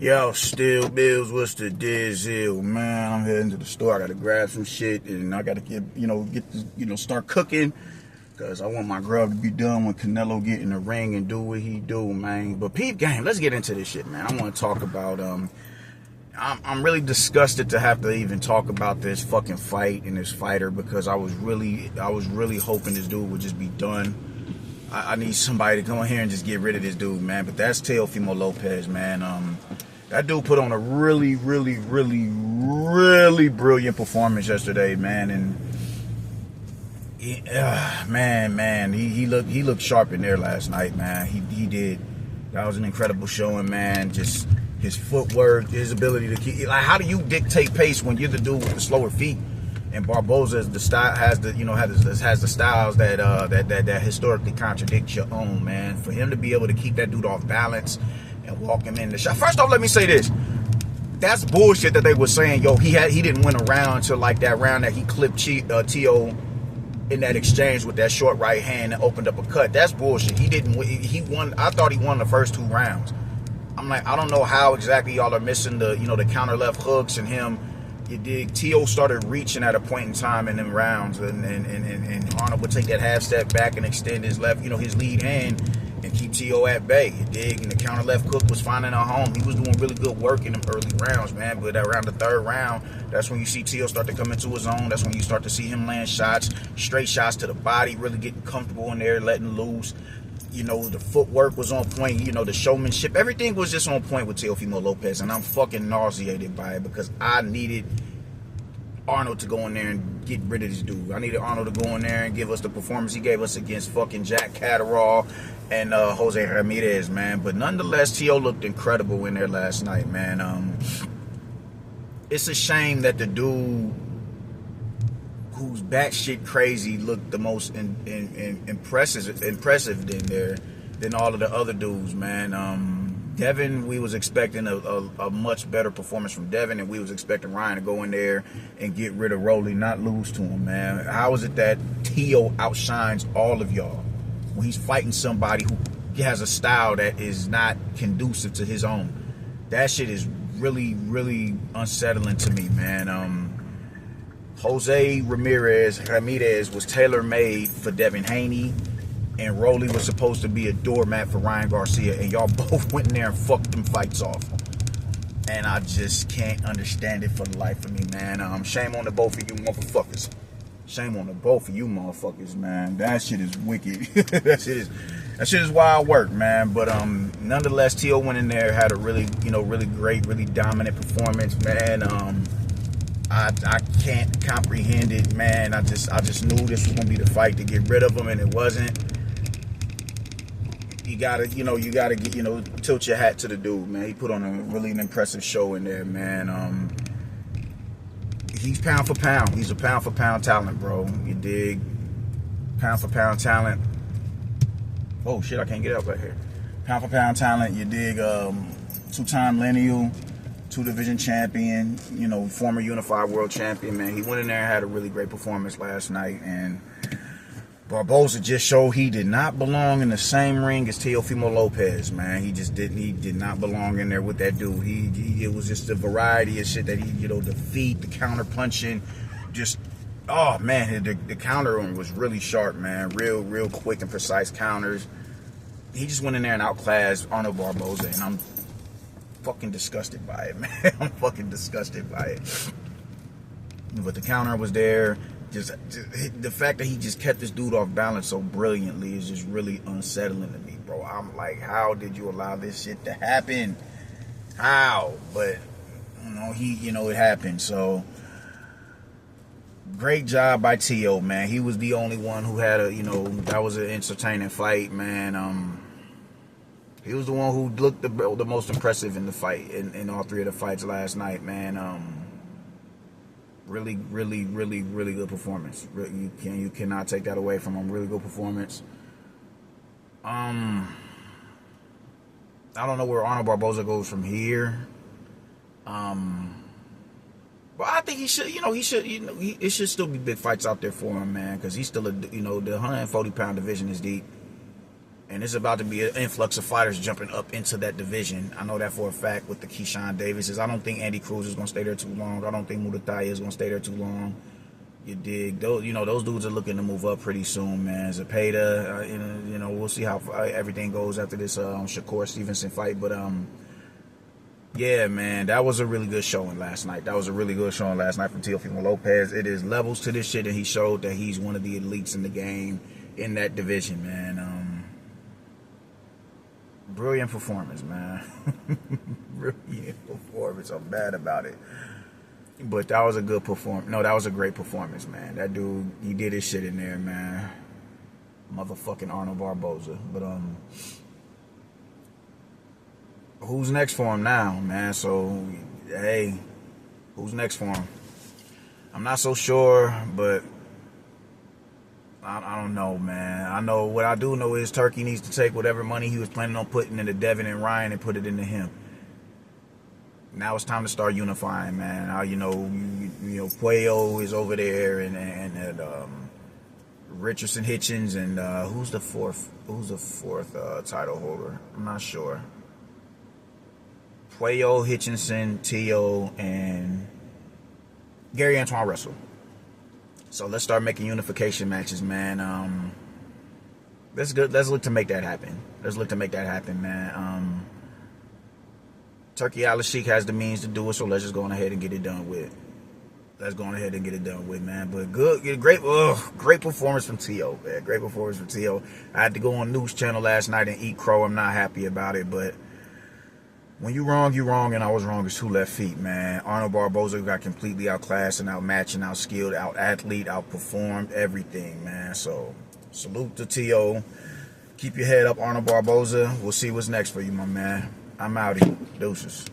Yo, still bills, what's the deal, man? I'm heading to the store. I gotta grab some shit and I gotta start cooking. Cause I want my grub to be done when Canelo get in the ring and do what he do, man. But peep game, let's get into this shit, man. I want to talk about I'm really disgusted to have to even talk about this fucking fight and this fighter because I was really hoping this dude would just be done. I need somebody to go in here and just get rid of this dude, man. But that's Teofimo Lopez, man. That dude put on a really brilliant performance yesterday, man. And he looked sharp in there last night, man. He did. That was an incredible showing, man. Just his footwork, his ability to keep. Like, how do you dictate pace when you're the dude with the slower feet? And Barboza has the styles that historically contradict your own, man. For him to be able to keep that dude off balance and walk him in the shot. First off, let me say this. That's bullshit that they were saying, yo, he didn't win a round until like that round that he clipped Teo in that exchange with that short right hand and opened up a cut. That's bullshit. He won. I thought he won the first 2 rounds. I'm like, I don't know how exactly y'all are missing the counter left hooks and him. You dig? Teo started reaching at a point in time in them rounds, and Arnold would take that half step back and extend his left, his lead hand, and keep Teo at bay. You dig? And the counter left hook was finding a home. He was doing really good work in them early rounds, man. But around the 3rd round, that's when you see Teo start to come into his own. That's when you start to see him land shots, straight shots to the body, really getting comfortable in there, letting loose. The footwork was on point, the showmanship, everything was just on point with Teofimo Lopez, and I'm fucking nauseated by it because I needed Arnold to go in there and get rid of this dude. I needed Arnold to go in there and give us the performance he gave us against fucking Jack Catterall and Jose Ramirez, man. But nonetheless, Teo looked incredible in there last night, man. It's a shame that the dude who's batshit crazy looked the most impressive than all of the other dudes, man. Devin, we was expecting a much better performance from Devin, and we was expecting Ryan to go in there and get rid of Rolly, not lose to him, man. How is it that Teo outshines all of y'all when he's fighting somebody who has a style that is not conducive to his own? That shit is really unsettling to me, man. Jose Ramirez was tailor-made for Devin Haney, and Rolly was supposed to be a doormat for Ryan Garcia, and y'all both went in there and fucked them fights off. And I just can't understand it for the life of me, man. Shame on the both of you motherfuckers. Shame on the both of you motherfuckers, man. That shit is wicked. that shit is wild work, man. But nonetheless, Teo went in there, had a really great, really dominant performance, man. I can't comprehend it, man. I just knew this was gonna be the fight to get rid of him, and it wasn't. You gotta get, tilt your hat to the dude, man. He put on a really impressive show in there, man. He's pound for pound. He's a pound for pound talent, bro. You dig? Pound for pound talent. Oh shit, I can't get up right here. Pound for pound talent. You dig? 2-time lineal. 2-division champion, former unified world champion, man. He went in there and had a really great performance last night, and Barboza just showed he did not belong in the same ring as Teofimo Lopez, man. He did not belong in there with that dude. It was just a variety of shit that the feet, the counter punching, just, oh man, the counter was really sharp, man. Real quick and precise counters. He just went in there and outclassed Arnold Barboza, and I'm fucking disgusted by it, man. I'm fucking disgusted by it. But the counter was there. Just the fact that he just kept this dude off balance so brilliantly is just really unsettling to me, bro. I'm like, how did you allow this shit to happen? How? But it happened. So great job by Teo, man. He was the only one who had that was an entertaining fight, man. He was the one who looked the most impressive in the fight, in all 3 of the fights last night, man. Really good performance. You cannot take that away from him. Really good performance. I don't know where Arnold Barboza goes from here. But I think it should still be big fights out there for him, man, because he's still the 140-pound division is deep. And it's about to be an influx of fighters jumping up into that division. I know that for a fact with the Keyshawn Davises. I don't think Andy Cruz is going to stay there too long. I don't think Muay is going to stay there too long. You dig? Those, those dudes are looking to move up pretty soon, man. Zepeda, we'll see how everything goes after this Shakur Stevenson fight. But, yeah, man, that was a really good showing last night. That was a really good showing last night from Teofimo Lopez. It is levels to this shit, and he showed that he's one of the elites in the game in that division, man. Brilliant performance, man. Brilliant performance. I'm mad about it. But that was a good performance. No, that was a great performance, man. That dude, he did his shit in there, man. Motherfucking Arnold Barboza. But, who's next for him now, man? So, hey, who's next for him? I'm not so sure, but I don't know, man. I know what I do know is Turkey needs to take whatever money he was planning on putting into Devin and Ryan and put it into him. Now it's time to start unifying, man. Puello is over there, and Richardson Hitchens, and who's the fourth title holder? I'm not sure. Puello, Hitchinson, Teo, and Gary Antoine Russell. So let's start making unification matches, man. That's good. Let's look to make that happen. Man. Turkey Al-Sheikh has the means to do it, so let's just go on ahead and get it done with. Man. But great performance from Teo, man. Great performance from Teo. I had to go on News Channel last night and eat crow. I'm not happy about it, but when you wrong, you wrong, and I was wrong as two left feet, man. Arnold Barboza got completely outclassed and outmatched and outskilled, out-athlete, outperformed, everything, man. So, salute to T.O. Keep your head up, Arnold Barboza. We'll see what's next for you, my man. I'm outie. Deuces.